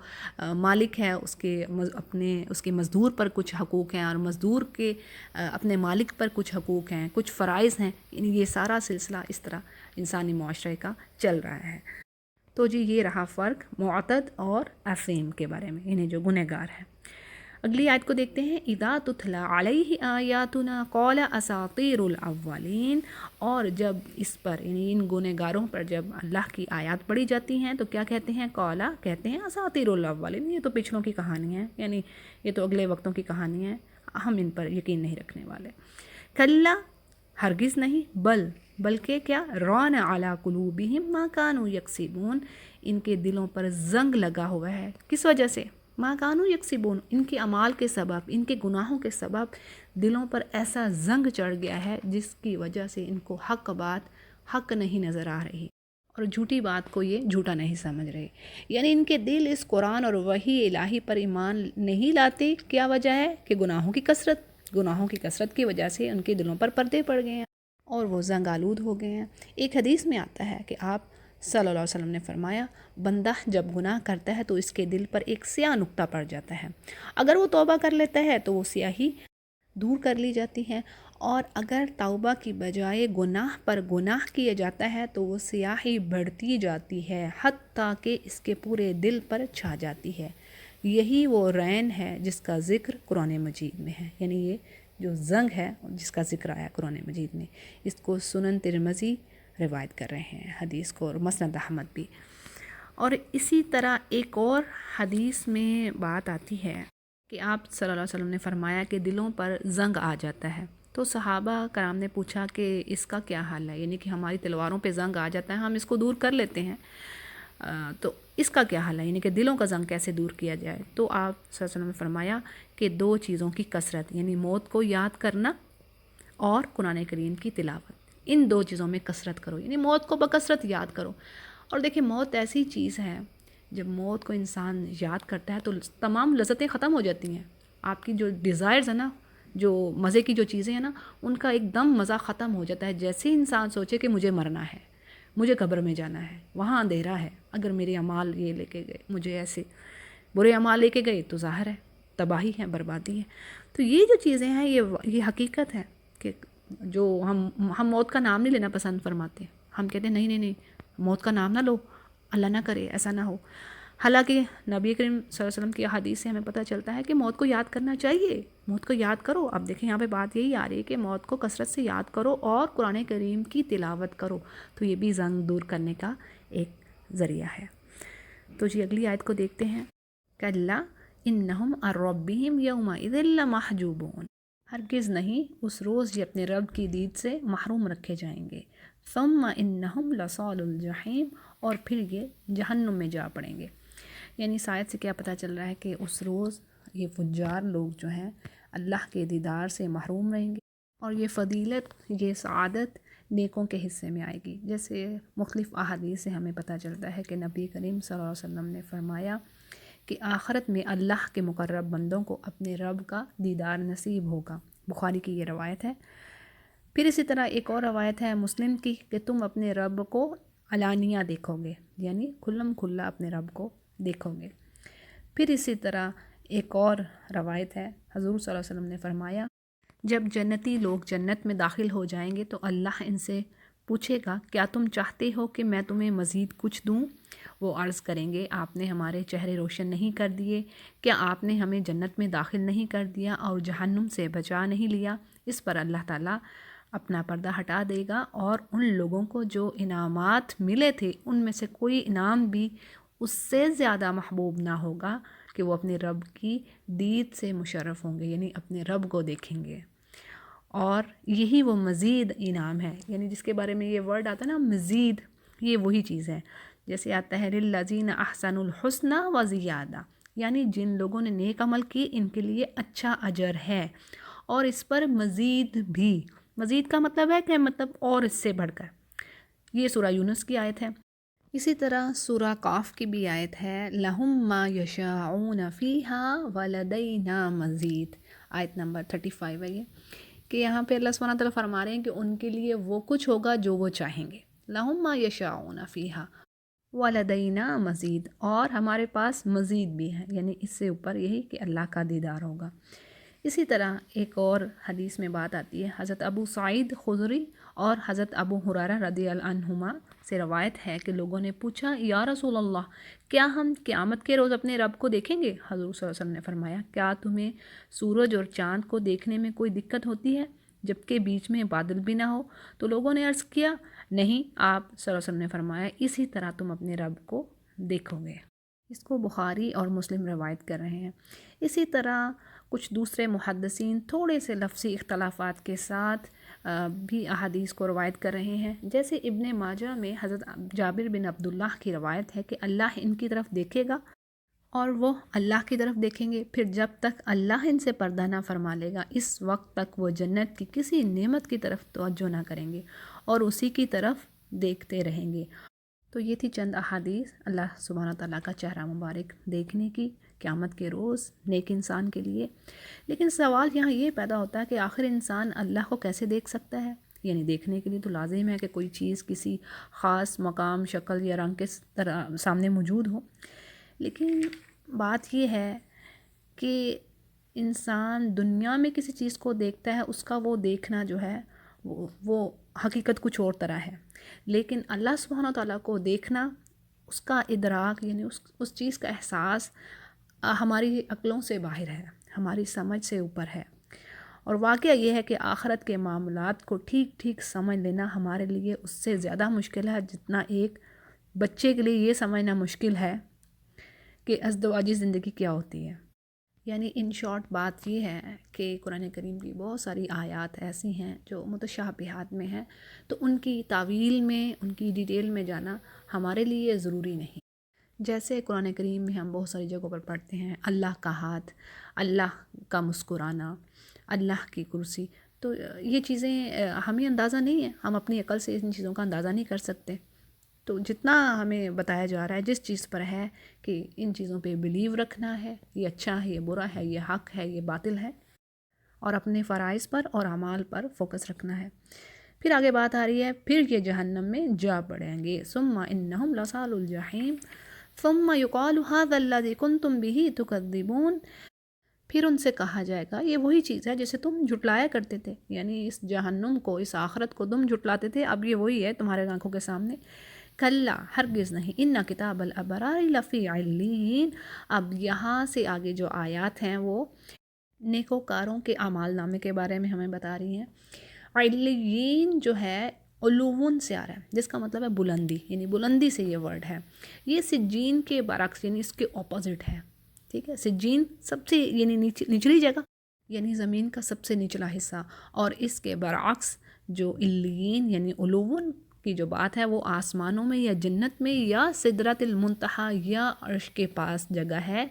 مالک ہے اس کے مزدور پر کچھ حقوق ہیں، اور مزدور کے اپنے مالک پر کچھ حقوق ہیں، کچھ فرائض ہیں. یعنی یہ سارا سلسلہ اس طرح انسانی معاشرے کا چل رہا ہے. تو جی یہ رہا فرق معتد اور اثیم کے بارے میں، یعنی جو گنہگار ہے. اگلی آیت کو دیکھتے ہیں. اذا تتلی علیہ آیاتنا قال اساطیر الاولین، اور جب اس پر یعنی ان گنہگاروں پر جب اللہ کی آیات پڑھی جاتی ہیں تو کیا کہتے ہیں؟ قالا، کہتے ہیں اساطیر الاولین، یہ تو پچھلوں کی کہانی ہے، یعنی یہ تو اگلے وقتوں کی کہانی ہے، ہم ان پر یقین نہیں رکھنے والے. کلا، ہرگز نہیں، بلکہ کیا؟ ران علی قلوبہم ما کانوا یکسبون، ان کے دلوں پر زنگ لگا ہوا ہے. کس وجہ سے؟ ما کانوا یکسبون، ان کے اعمال کے سبب، ان کے گناہوں کے سبب دلوں پر ایسا زنگ چڑھ گیا ہے جس کی وجہ سے ان کو حق بات حق نہیں نظر آ رہی، اور جھوٹی بات کو یہ جھوٹا نہیں سمجھ رہے. یعنی ان کے دل اس قرآن اور وحی الہی پر ایمان نہیں لاتے. کیا وجہ ہے؟ کہ گناہوں کی کثرت کی وجہ سے ان کے دلوں پر پردے پڑ گئے ہیں اور وہ زنگ آلود ہو گئے ہیں. ایک حدیث میں آتا ہے کہ آپ صلی اللہ علیہ وسلم نے فرمایا، بندہ جب گناہ کرتا ہے تو اس کے دل پر ایک سیاہ نقطہ پڑ جاتا ہے. اگر وہ توبہ کر لیتا ہے تو وہ سیاہی دور کر لی جاتی ہے، اور اگر توبہ کی بجائے گناہ پر گناہ کیا جاتا ہے تو وہ سیاہی بڑھتی جاتی ہے حتیٰ کہ اس کے پورے دل پر چھا جاتی ہے۔ یہی وہ رین ہے جس کا ذکر قرآن مجید میں ہے، یعنی یہ جو زنگ ہے جس کا ذکر آیا قرآن مجید میں، اس کو سنن ترمذی روایت کر رہے ہیں حدیث کو، اور مسند احمد بھی۔ اور اسی طرح ایک اور حدیث میں بات آتی ہے کہ آپ صلی اللہ علیہ وسلم نے فرمایا کہ دلوں پر زنگ آ جاتا ہے، تو صحابہ کرام نے پوچھا کہ اس کا کیا حل ہے، یعنی کہ ہماری تلواروں پہ زنگ آ جاتا ہے، ہم اس کو دور کر لیتے ہیں، تو اس کا کیا حل ہے، یعنی کہ دلوں کا زنگ کیسے دور کیا جائے؟ تو آپ صلی اللہ علیہ وسلم نے فرمایا کہ 2 چیزوں کی کثرت، یعنی موت کو یاد کرنا اور قرآن کریم کی تلاوت، ان 2 چیزوں میں کثرت کرو، یعنی موت کو بکثرت یاد کرو۔ اور دیکھیں موت ایسی چیز ہے، جب موت کو انسان یاد کرتا ہے تو تمام لذتیں ختم ہو جاتی ہیں، آپ کی جو ڈیزائرز ہیں نا، جو مزے کی جو چیزیں ہیں نا، ان کا ایک دم مزہ ختم ہو جاتا ہے۔ جیسے انسان سوچے کہ مجھے مرنا ہے، مجھے قبر میں جانا ہے، وہاں اندھیرا ہے، اگر میرے اعمال یہ لے کے گئے، مجھے ایسے برے اعمال لے کے گئے تو ظاہر ہے تباہی ہے، بربادی ہے۔ تو یہ جو چیزیں ہیں یہ حقیقت ہے کہ جو ہم موت کا نام نہیں لینا پسند فرماتے ہیں، ہم کہتے ہیں نہیں نہیں نہیں موت کا نام نہ لو، اللہ نہ کرے ایسا نہ ہو۔ حالانکہ نبی کریم صلی اللہ علیہ وسلم کی حدیث سے ہمیں پتہ چلتا ہے کہ موت کو یاد کرنا چاہیے، موت کو یاد کرو۔ اب دیکھیں یہاں پہ بات یہی آ رہی ہے کہ موت کو کثرت سے یاد کرو اور قرآن کریم کی تلاوت کرو، تو یہ بھی زنگ دور کرنے کا ایک ذریعہ ہے۔ تو جی اگلی آیت کو دیکھتے ہیں، کَلَّا إِنَّهُمْ عَنْ رَبِّهِمْ يَوْمَئِذٍ لَمَحْجُوبُونَ، ہرگز نہیں اس روز یہ اپنے رب کی دید سے محروم رکھے جائیں گے۔ ثُمَّ إِنَّهُمْ لَصَالُو الْجَحِيمِ، اور پھر یہ جہنم میں جا پڑیں گے۔ یعنی اس آیت سے کیا پتہ چل رہا ہے کہ اس روز یہ فجار لوگ جو ہیں اللہ کے دیدار سے محروم رہیں گے، اور یہ فضیلت، یہ سعادت نیکوں کے حصے میں آئے گی۔ جیسے مختلف احادیث سے ہمیں پتہ چلتا ہے کہ نبی کریم صلی اللہ علیہ وسلم نے فرمایا کہ آخرت میں اللہ کے مقرب بندوں کو اپنے رب کا دیدار نصیب ہوگا، بخاری کی یہ روایت ہے۔ پھر اسی طرح ایک اور روایت ہے مسلم کی کہ تم اپنے رب کو علانیہ دیکھو گے، یعنی کھلم کھلا اپنے رب کو دیکھو گے۔ پھر اسی طرح ایک اور روایت ہے، حضور صلی اللہ علیہ وسلم نے فرمایا جب جنتی لوگ جنت میں داخل ہو جائیں گے تو اللہ ان سے پوچھے گا کیا تم چاہتے ہو کہ میں تمہیں مزید کچھ دوں؟ وہ عرض کریں گے آپ نے ہمارے چہرے روشن نہیں کر دیے، کیا آپ نے ہمیں جنت میں داخل نہیں کر دیا اور جہنم سے بچا نہیں لیا؟ اس پر اللہ تعالیٰ اپنا پردہ ہٹا دے گا اور ان لوگوں کو جو انعامات ملے تھے ان میں سے کوئی انعام بھی اس سے زیادہ محبوب نہ ہوگا کہ وہ اپنے رب کی دید سے مشرف ہوں گے، یعنی اپنے رب کو دیکھیں گے۔ اور یہی وہ مزید انعام ہے، یعنی جس کے بارے میں یہ ورڈ آتا ہے نا مزید، یہ وہی چیز ہے۔ جیسے آتا ہے للذین احسنوا الحسنی و زیادہ، یعنی جن لوگوں نے نیک عمل کی ان کے لیے اچھا اجر ہے، اور اس پر مزید بھی، مزید کا مطلب ہے کہ مطلب اور اس سے بڑھ کر۔ یہ سورہ یونس کی آیت ہے۔ اسی طرح سورہ قاف کی بھی آیت ہے لَهُم مَا يَشَاءُونَ فِيهَا وَلَدَيْنَا مَزِيدٌ، آیت نمبر 35 ہے یہ، کہ یہاں پہ اللہ سبحانہ تعالیٰ فرما رہے ہیں کہ ان کے لیے وہ کچھ ہوگا جو وہ چاہیں گے، لَهُم مَا يَشَاءُونَ فِيهَا وَلَدَيْنَا مَزِيدٌ، اور ہمارے پاس مزید بھی ہے، یعنی اس سے اوپر یہی کہ اللہ کا دیدار ہوگا۔ اسی طرح ایک اور حدیث میں بات آتی ہے، حضرت ابو سعید خدری اور حضرت ابو ہریرہ رضی اللہ عنہما سے روایت ہے کہ لوگوں نے پوچھا یا رسول اللہ کیا ہم قیامت کے روز اپنے رب کو دیکھیں گے؟ حضور صلی اللہ علیہ وسلم نے فرمایا کیا تمہیں سورج اور چاند کو دیکھنے میں کوئی دقت ہوتی ہے جبکہ بیچ میں بادل بھی نہ ہو؟ تو لوگوں نے عرض کیا نہیں، آپ صلی اللہ علیہ وسلم نے فرمایا اسی طرح تم اپنے رب کو دیکھو گے۔ اس کو بخاری اور مسلم روایت کر رہے ہیں۔ اسی طرح کچھ دوسرے محدثین تھوڑے سے لفظی اختلافات کے ساتھ بھی احادیث کو روایت کر رہے ہیں، جیسے ابن ماجہ میں حضرت جابر بن عبداللہ کی روایت ہے کہ اللہ ان کی طرف دیکھے گا اور وہ اللہ کی طرف دیکھیں گے، پھر جب تک اللہ ان سے پردہ نہ فرما لے گا اس وقت تک وہ جنت کی کسی نعمت کی طرف توجہ نہ کریں گے اور اسی کی طرف دیکھتے رہیں گے۔ تو یہ تھی چند احادیث اللہ سبحانہ تعالیٰ کا چہرہ مبارک دیکھنے کی قیامت کے روز نیک انسان کے لیے۔ لیکن سوال یہاں یہ پیدا ہوتا ہے کہ آخر انسان اللہ کو کیسے دیکھ سکتا ہے؟ یعنی دیکھنے کے لیے تو لازم ہے کہ کوئی چیز کسی خاص مقام، شکل یا رنگ کے سامنے موجود ہو، لیکن بات یہ ہے کہ انسان دنیا میں کسی چیز کو دیکھتا ہے، اس کا وہ دیکھنا جو ہے وہ حقیقت کچھ اور طرح ہے، لیکن اللہ سبحانہ و تعالیٰ کو دیکھنا، اس کا ادراک یعنی اس چیز کا احساس ہماری عقلوں سے باہر ہے، ہماری سمجھ سے اوپر ہے۔ اور واقعہ یہ ہے کہ آخرت کے معاملات کو ٹھیک ٹھیک سمجھ لینا ہمارے لیے اس سے زیادہ مشکل ہے جتنا ایک بچے کے لیے یہ سمجھنا مشکل ہے کہ ازدواجی زندگی کیا ہوتی ہے۔ یعنی ان شارٹ بات یہ ہے کہ قرآن کریم کی بہت ساری آیات ایسی ہیں جو متشابہات میں ہیں، تو ان کی تعویل میں، ان کی ڈیٹیل میں جانا ہمارے لیے ضروری نہیں۔ جیسے قرآن کریم میں ہم بہت ساری جگہوں پر پڑھتے ہیں اللہ کا ہاتھ، اللہ کا مسکرانا، اللہ کی کرسی، تو یہ چیزیں ہمیں اندازہ نہیں ہے، ہم اپنی عقل سے ان چیزوں کا اندازہ نہیں کر سکتے۔ تو جتنا ہمیں بتایا جا رہا ہے، جس چیز پر ہے کہ ان چیزوں پہ بلیو رکھنا ہے، یہ اچھا ہے، یہ برا ہے، یہ حق ہے، یہ باطل ہے، اور اپنے فرائض پر اور اعمال پر فوکس رکھنا ہے۔ پھر آگے بات آ رہی ہے، پھر یہ جہنم میں جا پڑیں گے، ثم انہم لصال الجحیم ثم یقال ھذا الذی کنتم بہ تکذبون، پھر ان سے کہا جائے گا یہ وہی چیز ہے جسے تم جھٹلایا کرتے تھے، یعنی اس جہنم کو، اس آخرت کو تم جھٹلاتے تھے، اب یہ وہی ہے تمہارے آنکھوں کے سامنے۔ کلا، ہرگز نہیں، ان کتاب الابرار لفی علین، اب یہاں سے آگے جو آیات ہیں وہ نیکوکاروں کے اعمال نامے کے بارے میں ہمیں بتا رہی ہیں۔ علیین جو ہے علوون سے آ رہا ہے، جس کا مطلب ہے بلندی، یعنی بلندی سے یہ ورڈ ہے، یہ سجین کے برعکس یعنی اس کے اپوزٹ ہے، ٹھیک ہے۔ سجین سب سے یعنی نچلی جگہ، یعنی زمین کا سب سے نچلا حصہ، اور اس کے برعکس جو علیین یعنی علوون کی جو بات ہے وہ آسمانوں میں یا جنت میں یا سدرۃ المنتہا یا عرش کے پاس جگہ ہے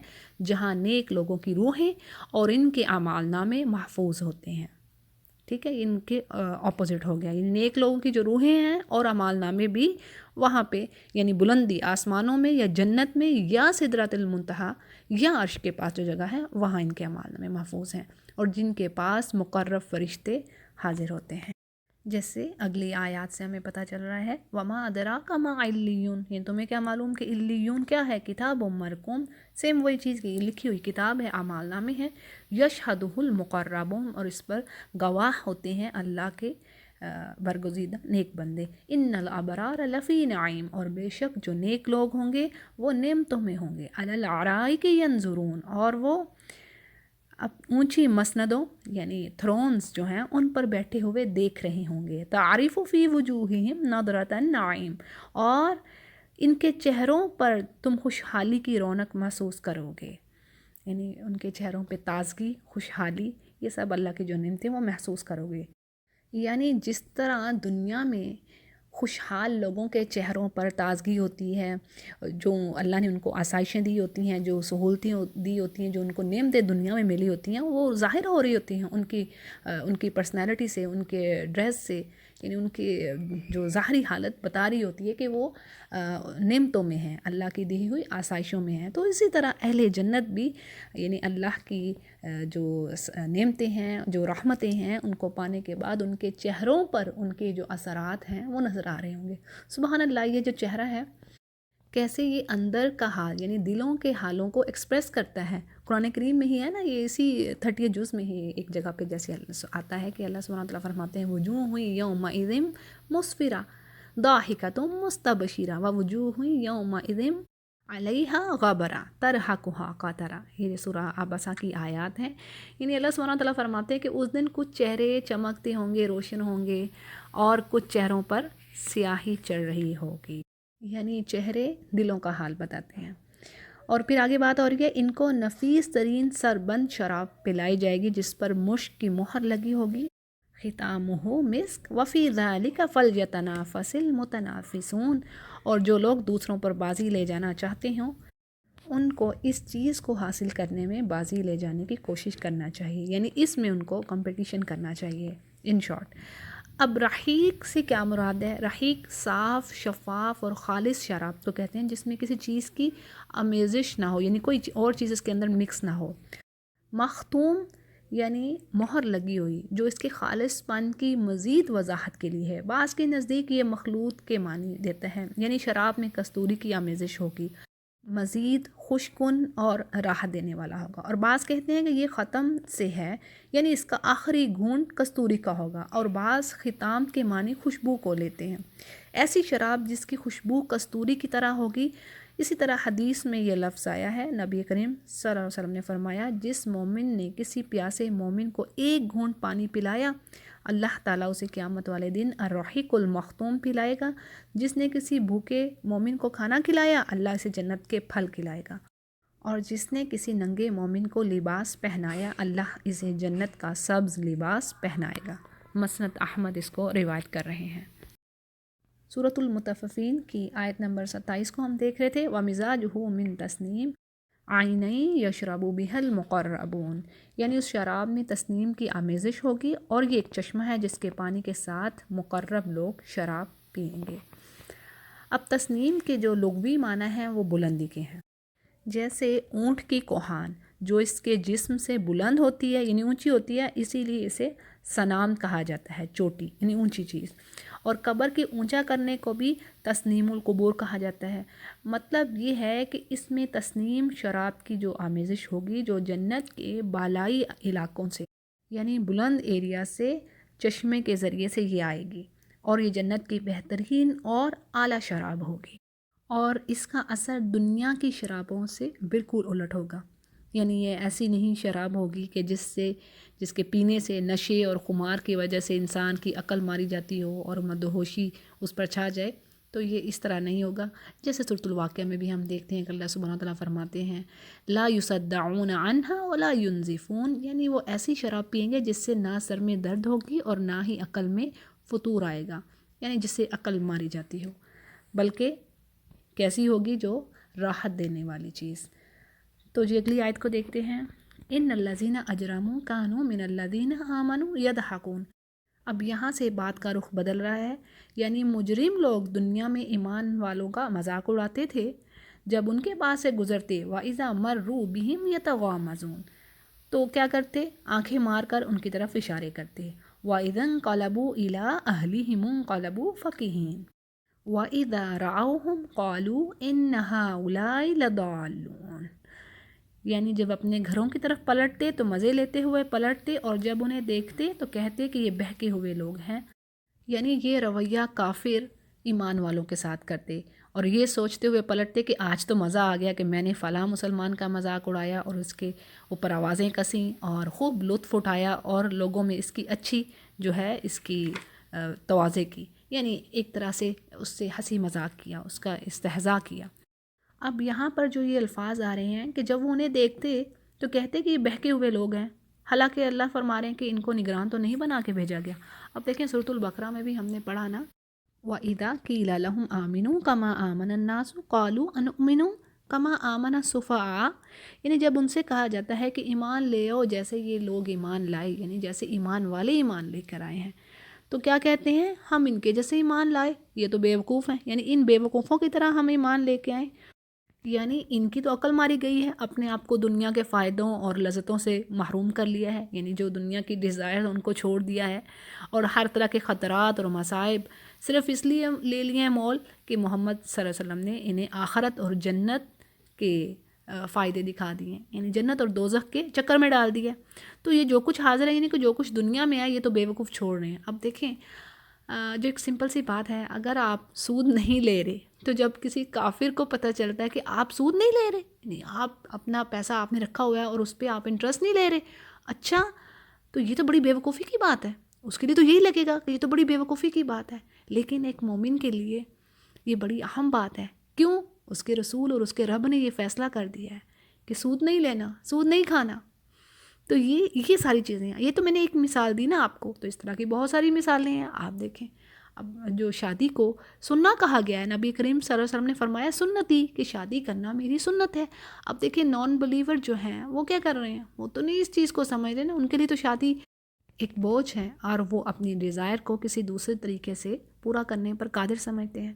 جہاں نیک لوگوں کی روحیں اور ان کے اعمال نامے محفوظ ہوتے ہیں، ٹھیک ہے۔ ان کے اپوزٹ ہو گیا، یعنی نیک لوگوں کی جو روحیں ہیں اور اعمال نامے بھی وہاں پہ، یعنی بلندی آسمانوں میں یا جنت میں یا سدرۃ المنتہا یا عرش کے پاس جو جگہ ہے وہاں ان کے اعمال نامے محفوظ ہیں، اور جن کے پاس مقرب فرشتے حاضر ہوتے ہیں۔ جیسے اگلی آیات سے ہمیں پتہ چل رہا ہے، وما ادراک ما علیون، یعنی تمہیں کیا معلوم کہ علیون کیا ہے؟ کتاب مرقوم، سیم وہی چیز کی لکھی ہوئی کتاب ہے، اعمال نامے ہیں، یشہدہ المقربون، اور اس پر گواہ ہوتے ہیں اللہ کے برگزیدہ نیک بندے، ان الابرار لفی نعیم، اور بے شک جو نیک لوگ ہوں گے وہ نعمتوں میں ہوں گے، علی الارائک ینظرون، اور وہ اب اونچی مسندوں یعنی تھرونز جو ہیں ان پر بیٹھے ہوئے دیکھ رہے ہوں گے، تعریف فی وجوہہم نضرۃ النعیم، اور ان کے چہروں پر تم خوشحالی کی رونق محسوس کرو گے، یعنی ان کے چہروں پہ تازگی، خوشحالی، یہ سب اللہ کی جو نعمتیں وہ محسوس کرو گے۔ یعنی جس طرح دنیا میں خوشحال لوگوں کے چہروں پر تازگی ہوتی ہے، جو اللہ نے ان کو آسائشیں دی ہوتی ہیں، جو سہولتیں دی ہوتی ہیں، جو ان کو نعمتیں دنیا میں ملی ہوتی ہیں وہ ظاہر ہو رہی ہوتی ہیں ان کی پرسنالٹی سے، ان کے ڈریس سے، یعنی ان کی جو ظاہری حالت بتا رہی ہوتی ہے کہ وہ نعمتوں میں ہیں، اللہ کی دی ہوئی آسائشوں میں ہیں۔ تو اسی طرح اہل جنت بھی یعنی اللہ کی جو نعمتیں ہیں، جو رحمتیں ہیں، ان کو پانے کے بعد ان کے چہروں پر ان کے جو اثرات ہیں وہ نظر آ رہے ہوں گے۔ سبحان اللہ، یہ جو چہرہ ہے کیسے یہ اندر کا حال یعنی دلوں کے حالوں کو ایکسپریس کرتا ہے، قرآن کریم میں ہی ہے نا، یہ اسی 30 جز میں ہی ایک جگہ پہ جیسے آتا ہے کہ اللہ سبحانہ وتعالیٰ فرماتے ہیں وجوہ یومئذ مسفرہ ضاحکۃ مستبشرہ ووجوہ یومئذ علیہا غبرہ ترہقہا قترہ، یہ سورہ عبسہ کی آیات ہیں۔ یعنی اللہ سبحانہ وتعالیٰ فرماتے ہیں کہ اس دن کچھ چہرے چمکتے ہوں گے، روشن ہوں گے، اور کچھ چہروں پر سیاہی چڑھ رہی ہوگی، یعنی چہرے دلوں کا حال بتاتے ہیں۔ اور پھر آگے بات ہو رہی ہے، ان کو نفیس ترین سربند شراب پلائی جائے گی جس پر مشک کی مہر لگی ہوگی، ختامہ مسک وفی ذلک فلیتنافس المتنافسون، اور جو لوگ دوسروں پر بازی لے جانا چاہتے ہوں ان کو اس چیز کو حاصل کرنے میں بازی لے جانے کی کوشش کرنا چاہیے، یعنی اس میں ان کو کمپٹیشن کرنا چاہیے ان شارٹ۔ اب رحیق سے کیا مراد ہے؟ رحیق صاف، شفاف اور خالص شراب تو کہتے ہیں جس میں کسی چیز کی آمیزش نہ ہو، یعنی کوئی اور چیز اس کے اندر مکس نہ ہو۔ مختوم یعنی مہر لگی ہوئی، جو اس کے خالص پن کی مزید وضاحت کے لیے ہے۔ بعض کے نزدیک یہ مخلوط کے معنی دیتا ہے، یعنی شراب میں کستوری کی آمیزش ہوگی، مزید خوش کن اور راحت دینے والا ہوگا۔ اور بعض کہتے ہیں کہ یہ ختم سے ہے، یعنی اس کا آخری گھونٹ کستوری کا ہوگا، اور بعض ختام کے معنی خوشبو کو لیتے ہیں، ایسی شراب جس کی خوشبو کستوری کی طرح ہوگی۔ اسی طرح حدیث میں یہ لفظ آیا ہے، نبی کریم صلی اللہ علیہ وسلم نے فرمایا، جس مومن نے کسی پیاسے مومن کو ایک گھونٹ پانی پلایا، اللہ تعالیٰ اسے قیامت والے دن الرحیق المختوم پلائے گا۔ جس نے کسی بھوکے مومن کو کھانا کھلایا، اللہ اسے جنت کے پھل کھلائے گا۔ اور جس نے کسی ننگے مومن کو لباس پہنایا، اللہ اسے جنت کا سبز لباس پہنائے گا۔ مسند احمد اس کو روایت کر رہے ہیں۔ سورۃ المطففین کی آیت نمبر 27 کو ہم دیکھ رہے تھے، وَمِزَاجُهُ مِن تسنیم عَيْنًا يَشْرَبُ بِهَا الْمُقَرَّبُونَ، یعنی اس شراب میں تسنیم کی آمیزش ہوگی، اور یہ ایک چشمہ ہے جس کے پانی کے ساتھ مقرب لوگ شراب پئیں گے۔ اب تسنیم کے جو لغوی معنی ہیں وہ بلندی کے ہیں، جیسے اونٹ کی کوہان جو اس کے جسم سے بلند ہوتی ہے، یعنی اونچی ہوتی ہے، اسی لیے اسے سنام کہا جاتا ہے، چوٹی یعنی اونچی چیز۔ اور قبر کی اونچا کرنے کو بھی تسنیم القبور کہا جاتا ہے۔ مطلب یہ ہے کہ اس میں تسنیم شراب کی جو آمیزش ہوگی، جو جنت کے بالائی علاقوں سے یعنی بلند ایریا سے چشمے کے ذریعے سے یہ آئے گی، اور یہ جنت کی بہترین اور اعلیٰ شراب ہوگی، اور اس کا اثر دنیا کی شرابوں سے بالکل الٹ ہوگا۔ یعنی یہ ایسی نہیں شراب ہوگی کہ جس کے پینے سے نشے اور خمار کی وجہ سے انسان کی عقل ماری جاتی ہو اور مدہوشی اس پر چھا جائے، تو یہ اس طرح نہیں ہوگا۔ جیسے سورۃ الواقعہ میں بھی ہم دیکھتے ہیں کہ اللہ سبحانہ وتعالیٰ فرماتے ہیں، لا یصدعون عنہا ولا ینزفون، یعنی وہ ایسی شراب پئیں گے جس سے نہ سر میں درد ہوگی اور نہ ہی عقل میں فطور آئے گا، یعنی جس سے عقل ماری جاتی ہو، بلکہ کیسی ہوگی؟ جو راحت دینے والی چیز۔ تو جی اگلی آیت کو دیکھتے ہیں، ان الذین اجرموا کانوا من الذین آمنوا یضحکون۔ اب یہاں سے بات کا رخ بدل رہا ہے، یعنی مجرم لوگ دنیا میں ایمان والوں کا مذاق اڑاتے تھے، جب ان کے پاس سے گزرتے وَإِذَا مَرُّوا بِهِمْ يَتَغَامَزُونَ، تو کیا کرتے؟ آنکھیں مار کر ان کی طرف اشارے کرتے۔ وَإِذَا انقلبوا إِلَىٰ أَهْلِهِمُ انقلبوا فَكِهِينَ وَإِذَا رَأَوْهُمْ قَالُوا إِنَّ هَٰؤُلَاءِ لَضَالُّونَ، یعنی جب اپنے گھروں کی طرف پلٹتے تو مزے لیتے ہوئے پلٹتے، اور جب انہیں دیکھتے تو کہتے کہ یہ بہکے ہوئے لوگ ہیں۔ یعنی یہ رویہ کافر ایمان والوں کے ساتھ کرتے، اور یہ سوچتے ہوئے پلٹتے کہ آج تو مزہ آ گیا کہ میں نے فلاں مسلمان کا مذاق اڑایا اور اس کے اوپر آوازیں کسیں اور خوب لطف اٹھایا، اور لوگوں میں اس کی اچھی جو ہے اس کی تواضع کی، یعنی ایک طرح سے اس سے ہنسی مذاق کیا، اس کا استہزاء کیا۔ اب یہاں پر جو یہ الفاظ آ رہے ہیں کہ جب وہ انہیں دیکھتے تو کہتے کہ یہ بہکے ہوئے لوگ ہیں، حالانکہ اللہ فرما رہے ہیں کہ ان کو نگران تو نہیں بنا کے بھیجا گیا۔ اب دیکھیں سورۃ البقرہ میں بھی ہم نے پڑھا نا، وَإِذَا قِيلَ لَهُمْ آمِنُوا كَمَا آمَنَ النَّاسُ قَالُوا أَنُؤْمِنُ كَمَا آمَنَ السُّفَهَاءُ، یعنی جب ان سے کہا جاتا ہے کہ ایمان لے آؤ جیسے یہ لوگ ایمان لائے، یعنی جیسے ایمان والے ایمان لے کر آئے ہیں، تو کیا کہتے ہیں؟ ہم ان کے جیسے ایمان لائے، یہ تو بیوقوف ہیں، یعنی ان بیوقوفوں کی طرح ہم ایمان لے کے آئیں۔ یعنی ان کی تو عقل ماری گئی ہے، اپنے آپ کو دنیا کے فائدوں اور لذتوں سے محروم کر لیا ہے، یعنی جو دنیا کی ڈیزائر ان کو چھوڑ دیا ہے، اور ہر طرح کے خطرات اور مصائب صرف اس لیے لے لیے ہیں مول کہ محمد صلی اللہ علیہ وسلم نے انہیں آخرت اور جنت کے فائدے دکھا دیے ہیں، یعنی جنت اور دوزخ کے چکر میں ڈال دیا۔ تو یہ جو کچھ حاضر ہے، یعنی کہ جو کچھ دنیا میں ہے، یہ تو بیوقوف چھوڑ رہے ہیں۔ اب دیکھیں جو ایک سمپل سی بات ہے، اگر آپ سود نہیں لے رہے تو جب کسی کافر کو پتہ چلتا ہے کہ آپ سود نہیں لے رہے، یعنی آپ اپنا پیسہ آپ نے رکھا ہوا ہے اور اس پہ آپ انٹرسٹ نہیں لے رہے، اچھا تو یہ تو بڑی بیوقوفی کی بات ہے، اس کے لیے تو یہی لگے گا کہ یہ تو بڑی بیوقوفی کی بات ہے، لیکن ایک مومن کے لیے یہ بڑی اہم بات ہے۔ کیوں؟ اس کے رسول اور اس کے رب نے یہ فیصلہ کر دیا ہے کہ سود نہیں لینا، سود نہیں کھانا۔ تو یہ ساری چیزیں ہیں، یہ تو میں نے ایک مثال دی نا آپ کو، تو اس طرح کی بہت ساری مثالیں ہیں، آپ دیکھیں۔ اب جو شادی کو سننا کہا گیا ہے، نبی کریم صلی اللہ علیہ وسلم نے فرمایا سنتی، کہ شادی کرنا میری سنت ہے۔ اب دیکھیں نان بلیور جو ہیں وہ کیا کر رہے ہیں؟ وہ تو نہیں اس چیز کو سمجھ رہے نا، ان کے لیے تو شادی ایک بوجھ ہے، اور وہ اپنی ڈیزائر کو کسی دوسرے طریقے سے پورا کرنے پر قادر سمجھتے ہیں۔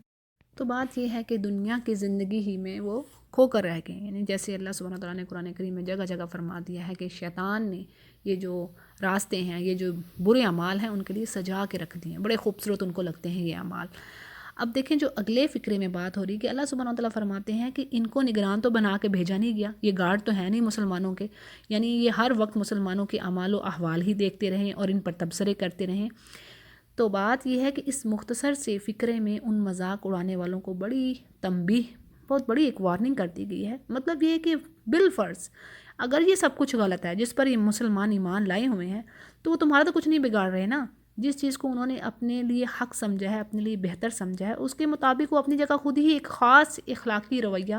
تو بات یہ ہے کہ دنیا کی زندگی ہی میں وہ کھو کر رہ گئے، یعنی جیسے اللہ سبحانہ تعالیٰ نے قرآن کریم میں جگہ جگہ فرما دیا ہے کہ شیطان نے یہ جو راستے ہیں، یہ جو برے اعمال ہیں، ان کے لیے سجا کے رکھ دیے ہیں، بڑے خوبصورت ان کو لگتے ہیں یہ اعمال۔ اب دیکھیں جو اگلے فقرے میں بات ہو رہی کہ اللہ سبحانہ وتعالیٰ فرماتے ہیں کہ ان کو نگران تو بنا کے بھیجا نہیں گیا، یہ گارڈ تو ہے نہیں مسلمانوں کے، یعنی یہ ہر وقت مسلمانوں کے اعمال و احوال ہی دیکھتے رہیں اور ان پر تبصرے کرتے رہیں۔ تو بات یہ ہے کہ اس مختصر سے فقرے میں ان مذاق اڑانے والوں کو بڑی تنبیہ، بہت بڑی ایک وارننگ کر دی گئی ہے۔ مطلب یہ کہ بالفرض اگر یہ سب کچھ غلط ہے جس پر یہ مسلمان ایمان لائے ہوئے ہیں تو وہ تمہارا تو کچھ نہیں بگاڑ رہے نا۔ جس چیز کو انہوں نے اپنے لیے حق سمجھا ہے، اپنے لیے بہتر سمجھا ہے، اس کے مطابق وہ اپنی جگہ خود ہی ایک خاص اخلاقی رویہ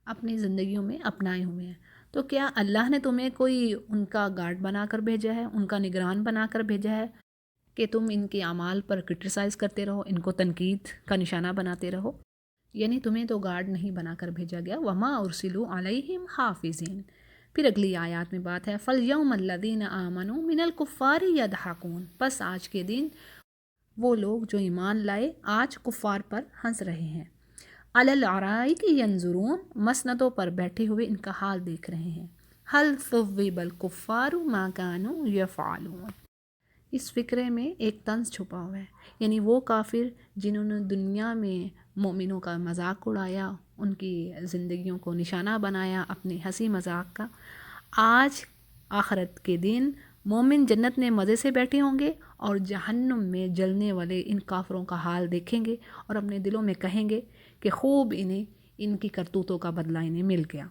اپنی زندگیوں میں اپنائے ہوئے ہیں۔ تو کیا اللہ نے تمہیں کوئی ان کا گارڈ بنا کر بھیجا ہے، ان کا نگران بنا کر بھیجا ہے کہ تم ان کے اعمال پر کرٹیسائز کرتے رہو، ان کو تنقید کا نشانہ بناتے رہو؟ یعنی تمہیں تو گارڈ نہیں بنا کر بھیجا گیا۔ وما ارسلوا علیہم حافظین۔ پھر اگلی آیات میں بات ہے فَالْيَوْمَ الَّذِينَ آمَنُوا مِنَ الْكُفَّارِ يَضْحَكُونَ۔ پس آج کے دن وہ لوگ جو ایمان لائے آج کفار پر ہنس رہے ہیں۔ عَلَى الْأَرَائِكِ يَنْظُرُونَ، مسندوں پر بیٹھے ہوئے ان کا حال دیکھ رہے ہیں۔ هَلْ ثُوِّبَ الْكُفَّارُ مَا كَانُوا يَفْعَلُونَ۔ اس فقرے میں ایک طنز چھپا ہوا ہے، یعنی وہ کافر جنہوں نے دنیا میں مومنوں کا مذاق اڑایا، ان کی زندگیوں کو نشانہ بنایا اپنے ہنسی مذاق کا، آج آخرت کے دن مومن جنت میں مزے سے بیٹھے ہوں گے اور جہنم میں جلنے والے ان کافروں کا حال دیکھیں گے اور اپنے دلوں میں کہیں گے کہ خوب انہیں ان کی کرتوتوں کا بدلہ انہیں مل گیا۔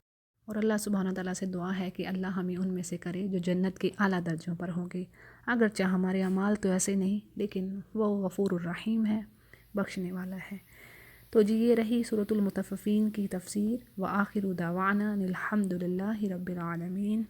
اور اللہ سبحانہ تعالیٰ سے دعا ہے کہ اللہ ہمیں ان میں سے کرے جو جنت کے اعلیٰ درجوں پر ہوں گے، اگرچہ ہمارے اعمال تو ایسے نہیں، لیکن وہ غفور الرحیم ہے، بخشنے والا ہے۔ تو جی یہ رہی سورۃ المطففین کی تفسیر، وآخر دعوانا الحمد للہ رب العالمین۔